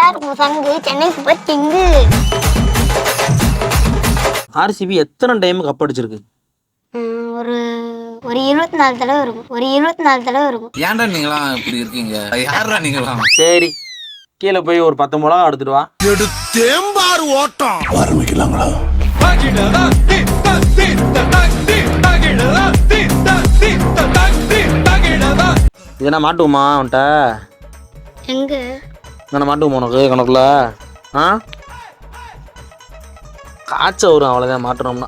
எல்லாருக்கும் சங்கு Chennai super king. RCB எத்தனை டைம் கப் அடிச்சிருக்கு? ஒரு ஒரு 24 தடவை இருக்கும். 24 தடவை இருக்கும். ஏன்டா நீங்களாம் இப்படி இருக்கீங்க? யாரா நீங்களாம்? சரி, கீழே போய் ஒரு 10 மிளகா எடுத்துட்டு வா. எடுத்தேம்பார் ஓட்டம் ஆரம்பிக்கலாங்களா? இதென்ன மாட்டுவோமா உன்ட்ட? எங்க நான் மாட்டுவோமா உனக்கு கணக்குல? காய்ச்ச வரும், அவ்வளோதான் மாட்டுறோம்னா.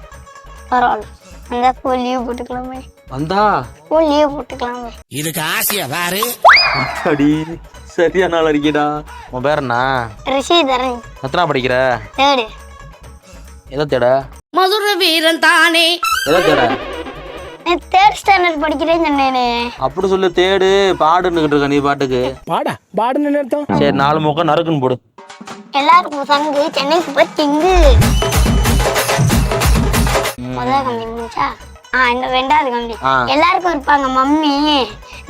பரவாயில்ல, அந்த ஸ்கூல் லீவ் போட்டுக்கலாமே. வந்தா ஸ்கூல் லீவ் போட்டுக்கலாமே. இதுக்கு ஆசையா பாரு. அடி சரியா நாள் இருக்கீடா. உன் பேர் என்ன? ரிஷிதரன். எத்தனா படிக்கிற? தேடு. எதை தேட? மதுர வீரன் தானே. எதை தேட? தேர்ட் ஸ்டாண்டர்ட் படிக்கிறேன்னு சொன்னேனே. அப்படி சொல்லு. தேடு பாடுன்னுகிட்டு இருக்க நீ பாட்டுக்கு. பாடுன்னு அர்த்தம். சரி, 4 முக்கம் நறுக்குன்னு போடு. எல்லாருக்கும் சங்கு சென்னை சூப்பர் கிங்கு. முதல் கம்பி முடிச்சா இந்த 2வது கம்பி. எல்லாருக்கும் இருப்பாங்க மம்மி,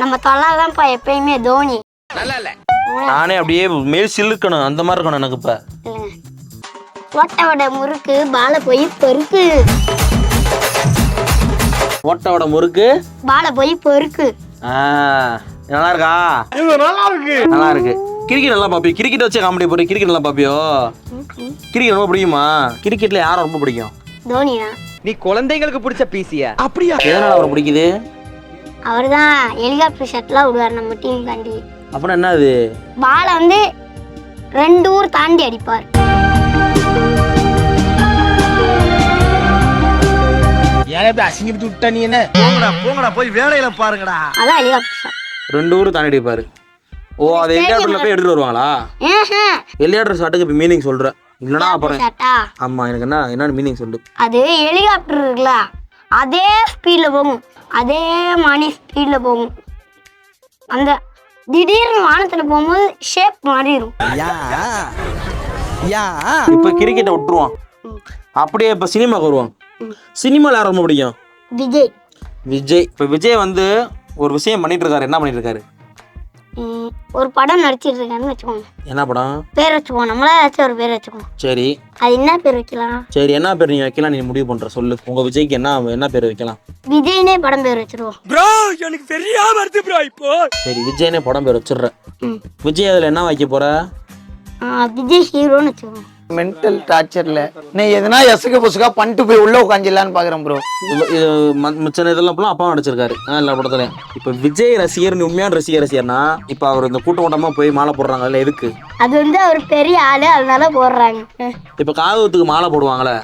நம்ம தொல்லாதான்ப்பா எப்பயுமே தோனி. நானே அப்படியே மேல் சில்லுக்கணும், அந்த மாதிரி இருக்கணும் எனக்கு. இப்ப ஓட்டோட முறுக்கு பால போய் பொறுக்கு. ஓட்டோட முறுக்கு பால போய் பொறுக்கு. நல்லா இருக்கா? நல்லா இருக்கு. கிரிக்கெட் நல்லா பாப்பியோ? கிரிக்கெட் வச்சு காமெடி போடு. கிரிக்கெட் நல்லா பாப்பியோ? கிரிக்கெட் ரொம்ப பிடிக்குமா? கிரிக்கெட்ல யாரை ரொம்ப பிடிக்கும்? தோனியா. நீ குழந்தைங்களுக்கு பிடிச்ச பீசியா? அப்படியா? எதனால அவரை பிடிக்குது? அவர் தான் ஹெலிகாப்டர் ஷாட்லாம் விடுவார் நம்ம டீம் தாண்டி. அப்படின்னா என்ன அது? பால வந்து 2 ஊர் தாண்டி அடிப்பார். அசிங்கப்பட்டு விட்டா நீ என்ன? போங்கடா போய் வேலையில பாருங்கடா. அதான் ஹெலிகாப்டர் ஷாட். 2 ஊர் தாண்டி அடிப்பாரு. ஓ, அதை ஹெலிகாப்டர்ல போய் எடுத்துட்டு வருவாங்களா? ஹெலிகாப்டர் ஷாட்டுக்கு இப்போ மீனிங் சொல்றேன். இல்லைன்னா அப்புறம் ஆமா, எனக்கு என்ன மீனிங் சொல்லு. அது ஹெலிகாப்டர் இருக்குல்ல, அதே ஸ்பீட்ல போகும், அதே மாதிரி ஸ்பீட்ல போகும். அந்த திடீர்னு வானத்துல போகும்போது ஷேப் மாறிடும். இப்ப கிரிக்கெட்டை விட்டுருவான், அப்படியே இப்ப சினிமாக்கு வருவான். சினிமால யார் ரொம்ப பிடிக்கும்? விஜய். விஜய். இப்ப விஜய் வந்து ஒரு விஷயம் பண்ணிட்டு இருக்காரு. என்ன பண்ணிட்டு இருக்காரு? ஒரு படம் நடிச்சிட்டு இருக்காருன்னு வச்சுக்கோங்க. என்ன படம்? பேர் வச்சுக்கோங்க, நம்மளா ஏதாச்சும் ஒரு பேர் வச்சுக்கோங்க. சரி, அது என்ன பேர் வைக்கலாம்? சரி, என்ன பேர் நீ வைக்கலாம்? நீ முடிவு பண்ற, சொல்லு. உங்க விஜய்க்கு என்ன பேர் வைக்கலாம்? விஜய்னே படம் பேர் வச்சிருவோம். ப்ரோ, எனக்கு தெரியாம வருது ப்ரோ இப்போ. சரி, விஜய்னே படம் பேர் வச்சிடுறேன். விஜய் அதுல என்ன வைக்க போற? விஜய் ஹீரோன்னு வச்சுக்கோங்க. மென்டல் டார்ச்சர்ல நீ எதனா எசுக்கு புசுக்கா பண்ணிட்டு போய் உள்ள உட்காந்துலான்னு பாக்குறேன் ப்ரோ. இது மிச்ச இதெல்லாம் அப்பா நடிச்சிருக்காரு எல்லா படத்துலயும். இப்ப விஜய் ரசிகர், உண்மையான ரசிகர்னா இப்ப அவர் இந்த கூட்டம் கூட்டமா போய் மாலை போடுறாங்கல்ல, எதுக்கு? அது வந்து அவர் பெரிய ஆளு, அதனால போடுறாங்க. இப்ப காதுகுத்துக்கு மாலை போடுவாங்களே,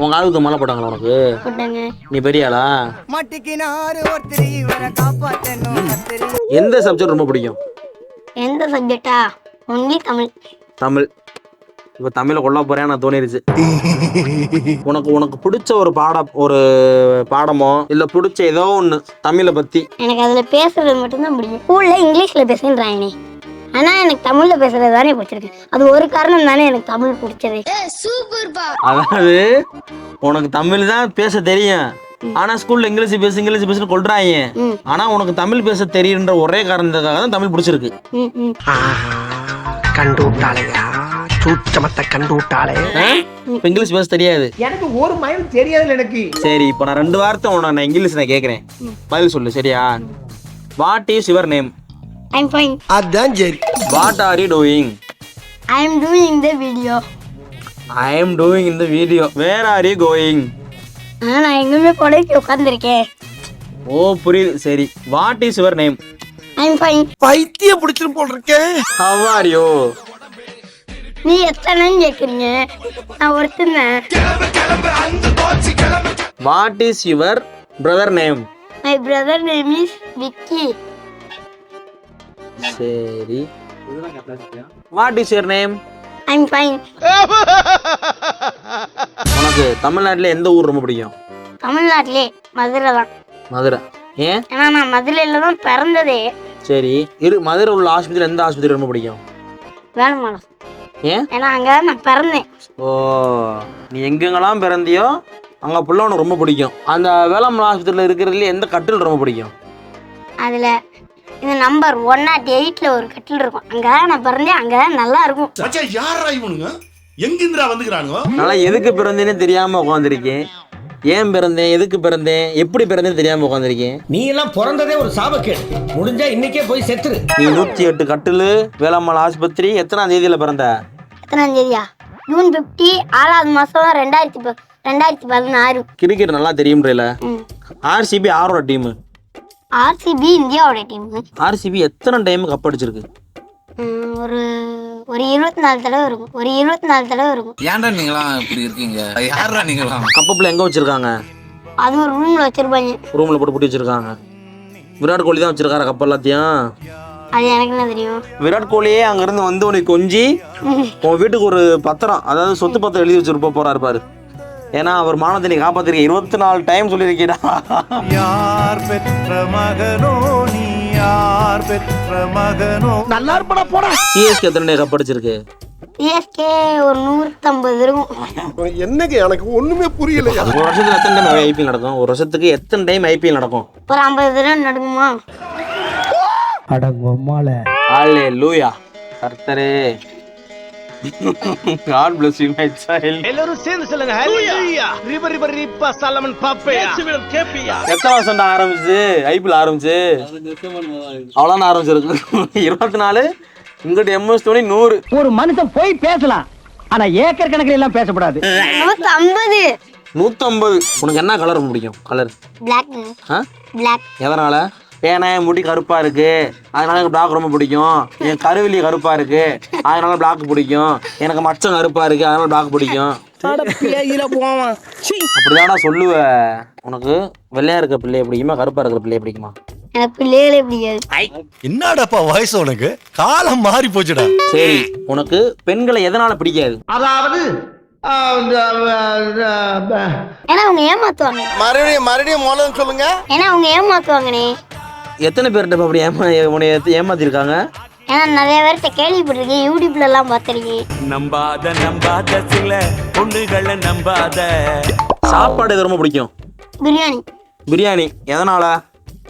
உன் காதுகுத்துக்கு மாலை போட்டாங்களா உனக்கு? நீ பெரிய ஆளா? எந்த சப்ஜெக்ட் ரொம்ப பிடிக்கும்? எந்த சப்ஜெக்டா? ஒன்லி தமிழ். தமிழ். இப்ப தமிழை கொல்ல போறேன் நான் தோணிருச்சு. உனக்கு பிடிச்ச ஒரு பாடமோ இல்ல பிடிச்ச ஏதோ ஒண்ணு தமிழை பத்தி? எனக்கு அதுல பேசுறது மட்டும்தான் பிடிக்கும். ஸ்கூல்ல இங்கிலீஷ்ல பேசுறாங்க, ஆனா எனக்கு தமிழ்ல பேசுறது தானே பிடிச்சிருக்கு. அது ஒரு காரணம் தானே எனக்கு தமிழ் பிடிச்சது. அதாவது உனக்கு தமிழ் தான் பேச தெரியும், ஆனா ஸ்கூல்ல இங்கிலீஷ் பேசு கொள்றாங்க. ஆனா உனக்கு தமிழ் பேச தெரியுன்ற ஒரே காரணத்துக்காக தான் தமிழ் பிடிச்சிருக்கு. கண்டு விட்டாளையா, சூச்சமத்தை கண்டு விட்டாளே. இப்ப இங்கிலீஷ் பேச தெரியாது எனக்கு, ஒரு மைல் தெரியாதுல எனக்கு. சரி, இப்ப நான் 2 வார்த்தை நான் இங்கிலீஷ் நான் கேக்குறேன், பதில் சொல்லு, சரியா? What is your name? I am fine. அதான் சரி. What are you doing? I am doing the video. I am doing in the video. Where are you going? நான் எங்கேயுமே கொடைக்கு உட்கார்ந்திருக்கேன். ஓ, புரியுது. சரி, what is your name? I am fine. பைத்தியம் பிடிச்சிட்டு போட்டிருக்கேன். How are you? நீ எத்தனைன்னு கேக்குறீங்க, நான் ஒருத்தன். What is your brother name? My brother name is Vicky. சரி, what is your name? I am fine. உனக்கு தமிழ்நாட்டுல எந்த ஊர் ரொம்ப பிடிக்கும்? தமிழ்நாட்டிலே மதுரை தான். மதுரை. ஏன்? ஏன்னா நான் மதுரையில தான் பிறந்ததே. சரி, மதுரை உள்ள ஆஸ்பத்திரி எந்த ஆஸ்பத்திரி ரொம்ப பிடிக்கும்? வேணுமானம். ஏன்? ஏன்னா அங்க நான் பிறந்தேன். ஓ, நீ எங்கெங்கெல்லாம் பிறந்தியோ அங்க புள்ள உனக்கு ரொம்ப பிடிக்கும். அந்த வேளாண் ஆஸ்பத்திரியில இருக்கிறதுல எந்த கட்டில் ரொம்ப பிடிக்கும்? அதுல இது நம்பர் 108ல ஒரு கட்டில் இருக்கும். அங்கதான் நான் பிறந்தேன், அங்கதான் நல்லா இருக்கும். மச்சான் யாரா இவனுங்க எங்கிந்திரா வந்துக்கிறானுங்க நல்லா எதுக்கு பிறந்தேன்னு தெரியாம உட்காந்துருக்கேன். ஏன் பிறந்தேன், எதுக்கு பிறந்தேன், எப்படி பிறந்தேன்னு தெரியாம உட்காந்துருக்கேன். நீ எல்லாம் பிறந்ததே ஒரு சாபக்கேடு. முடிஞ்சா இன்னைக்கே போய் செத்துரு. நீ 108 கட்டிலு வேளாண்மை ஆஸ்பத்திரி எத்தனாம் தேதியில பிறந்த? எத்தனாம் தேதியா? ஜூன் 50 6வது மாசம் 2016. கிரிக்கெட் நல்லா தெரியும்ல. RCB யாரோட டீம்? RCB இந்தியாவோட டீம். RCB எத்தனை டைம் கப் அடிச்சிருக்கு? ஒரு 24 தடவை இருக்கும். 24 தடவை இருக்கும். ஏன்டா நீங்களாம் இப்படி இருக்கீங்க? யாரா நீங்களாம்? கப்பப்புல எங்க வச்சிருக்காங்க? அது ஒரு ரூம்ல வச்சிருப்பாங்க. ரூம்ல போட்டு பூட்டி வச்சிருக்காங்க. விராட் கோலி தான் வச்சிருக்காரு கப் எல்லாத்தையும். அது எனக்கு என்ன தெரியும்? விராட் கோலியே அங்க இருந்து வந்து உனக்கு கொஞ்சி உன் வீட்டுக்கு ஒரு பத்திரம், அதாவது சொத்து பத்திரம் எழுதி வச்சிருப்ப போறாரு பாரு. ஏன்னா அவர் மானத்தை காப்பாத்திருக்க 24 டைம் சொல்லியிருக்கீடா. யார் பெற்ற மகனோ நீ, யார் பெற்ற மகனோ. நல்லா இருப்படா போடா. CSK எத்தனை கப் அடிச்சிருக்கு? CSK ஒரு 150 இருக்கும். என்னங்க எனக்கு ஒண்ணுமே புரியல. ஒரு வருஷத்துல எத்தனை டைம் IPL நடக்கும்? ஒரு வருஷத்துக்கு எத்தனை டைம் IPL நடக்கும்? ஒரு 50 தடவை நடக்குமா? அடங்கம்மால ஹalleluya. கர்த்தரே. God bless you my child. எல்லாரும் சேர்ந்து சொல்லுங்க ஹalleluya. ரிவர் ரிவர் ரிப்பா சாலமன் பாப்பே. இயேசுவிடம் கேப்பியா. எத்தனை வருஷம் ஆரம்பிச்சு IPL ஆரம்பிச்சு? அவ்வளோதான் ஆரம்பிச்சிருக்கு. 24 இங்கிட்ட MS தோனி 100. ஒரு மனுஷன் போய் பேசலாம், ஆனா ஏக்கர் கணக்கில் எல்லாம் பேசக்கூடாது. 150. 150. உனக்கு என்ன கலர் பிடிக்கும்? Colour black. பிளாக். எதனால? ஏன்னா என் முடி கருப்பா இருக்கு அதனால எனக்கு பிளாக் ரொம்ப பிடிக்கும். என் கருவிலி கருப்பா இருக்கு அதனால பிளாக் பிடிக்கும். எனக்கு மச்சம் கருப்பா இருக்கு அதனால பிளாக் பிடிக்கும். அப்படிதானா சொல்லுவ? உனக்கு வெள்ளையா இருக்க பிள்ளைய பிடிக்குமா கருப்பா இருக்கிற பிள்ளைய பிடிக்குமா? எனக்கு பிள்ளைகளே பிடிக்காது. என்னடாப்பா வயசு உனக்கு? காலம் மாறி போச்சுடா. சரி, உனக்கு பெண்களை எதனால பிடிக்காது? அதாவது ஏன்னா அவங்க ஏமாத்துவாங்க. மறுபடியும் முதல்ல சொல்லுங்க. ஏன்னா அவங்க ஏமாத்துவாங்கண்ணே. எத்தனை பேர்கிட்ட அப்படி உன்னை ஏமாத்திருக்காங்க? ஏன்னா நிறைய பேர்கிட்ட கேள்விப்பட்டிருக்கேன், யூடியூப்ல எல்லாம் பார்த்திருக்கேன். நம்பாத சில பொண்ணுகளை நம்பாத. சாப்பாடு எது ரொம்ப பிடிக்கும்? பிரியாணி. பிரியாணி எதனால?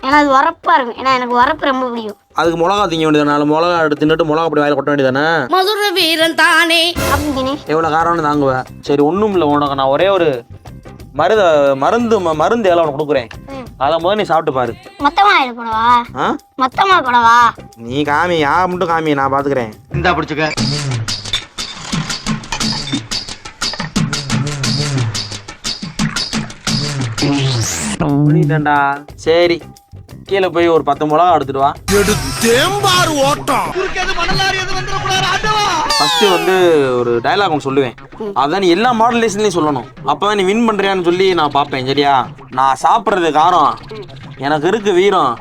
ஏன்னா அது உரப்பா இருக்கும். ஏன்னா எனக்கு உரப்பு ரொம்ப பிடிக்கும். அதுக்கு மிளகா திங்க வேண்டியதான? மிளகா எடுத்து தின்னுட்டு மிளகா அப்படி வாயில கொட்ட வேண்டியதானே? மதுர வீரன் தானே. அப்படிங்கண்ணே. எவ்வளவு காரணம்னு தாங்குவேன். சரி ஒண்ணும் இல்லை, உனக்கு நான் ஒரே ஒரு மருந்து எல்லாம் உனக்கு கொடுக்குறேன். அதை முதல்ல நீ சாப்பிட்டு பாரு. மொத்தமா போடவா? மொத்தமா போடவா? நீ காமி, மட்டும் காமி, நான் பாத்துக்கிறேன். இந்தா பிடிச்சுக்க. பண்ணிட்டேன்டா. சரி கீழே போய் ஒரு 10 மிளகா எடுத்துட்டு வா. தேம்பார் ஓட்டம். ஃபர்ஸ்ட் வந்து ஒரு டயலாக் ஒன்று சொல்லுவேன். அதான் நீ எல்லா மாடுலேஷன்லையும் சொல்லணும். அப்பதான் நீ வின் பண்றியான்னு சொல்லி நான் பார்ப்பேன். சரியா? நான் சாப்பிட்றது காரம், எனக்கு இருக்கு வீரம்,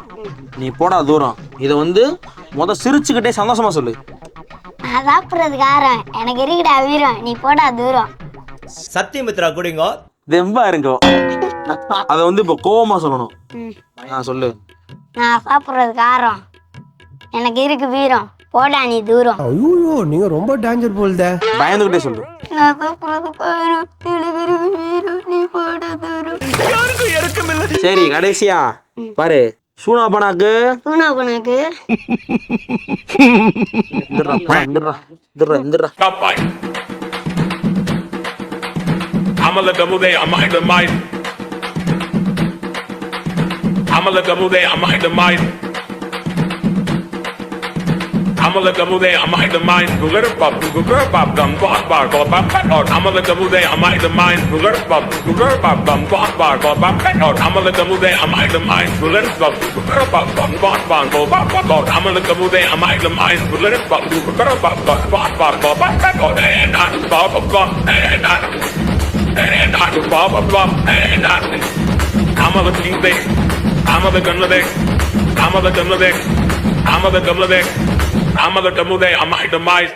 நீ போடா தூரம். இதை வந்து சிரிச்சுக்கிட்டே சந்தோஷமா சொல்லு. நான் சாப்பிட்றது காரம், எனக்கு இருக்குடா வீரம், நீ போடா தூரம். சத்தியமித்ரா குடிங்க. தெம்பா இருங்கோ. அதை வந்து இப்போ கோவமா சொல்லணும். நான் சொல்லு. நான் சாப்பிட்றது காரம், எனக்கு இருக்கு வீரம், போடா நீ தூரம். ஐயோ நீங்க ரொம்ப டேஞ்சர் போல்த. பயந்துகிட்டே சொல்லு. நான் சாப்பிட்றது காரம், எனக்கு இருக்கு வீரம், நீ போடா தூரம். சரி கடைசியா பாரு. சூனா பனாக்கு I'm a little moody, I'm a the mind, who let it pop, who girl pop, gun, boss bar, go back, cut out. I'm a little moody, I'm a the mind, who let it pop, who girl pop, gun, boss bar, go back, cut out. I'm a little moody, I'm a the mind, who let it pop, who girl pop, gun, boss bar, go back, cut out. I'm a little moody, I'm a the mind, who let it pop, who girl pop, gun, boss bar, go back, cut out. And I pop up, gun, and I pop up, gun, and I'm a the king day, I'm a the gun day, I'm a the gun day, I'm a the gun day. I'm a the Tamude, I'm a the mice.